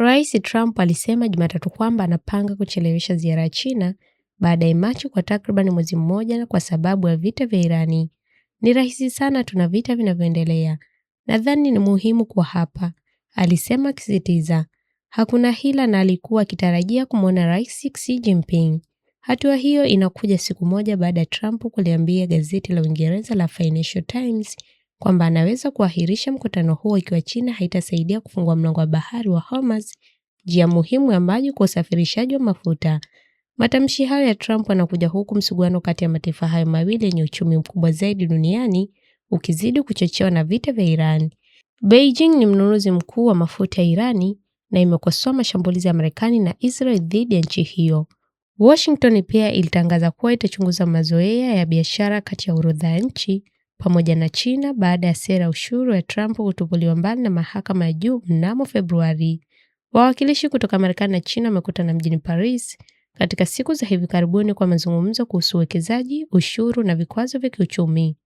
Rais Trump alisema Jumatatu kwamba anapanga kuchelewesha ziara ya China baada ya Machi kwa takriban mwezi mmoja kwa sababu ya vita vya Irani. Ni rahisi sana, tuna vita vinavyoendelea. Nadhani ni muhimu kwa hapa, alisema akisisitiza. Hakuna hila na alikuwa akitarajia kumwona Rais Xi Jinping. Hatua hiyo inakuja siku moja baada ya Trump kuliambia gazeti la Uingereza la Financial Times kwamba anaweza kuahirisha mkutano huo ikiwa China haitasaidia kufungua mlango wa bahari wa Hormuz, njia muhimu ya maji kwa usafirishaji wa mafuta. Matamshi hayo ya Trump yanakuja huku msuguano kati ya mataifa hayo mawili yenye uchumi mkubwa zaidi duniani ukizidi kuchochewa na vita vya Iran. Beijing ni mnunuzi mkuu wa mafuta ya Irani na imekosoa mashambulizi ya Marekani na Israel dhidi ya nchi hiyo. Washington pia ilitangaza kuwa itachunguza mazoea ya biashara kati ya orodha ya nchi pamoja na China baada ya sera ya ushuru ya Trump kutupuliwa mbali na mahakama ya juu mnamo Februari. Wawakilishi kutoka Marekani na China wamekutana mjini Paris katika siku za hivi karibuni kwa mazungumzo kuhusu uwekezaji, ushuru na vikwazo vya kiuchumi.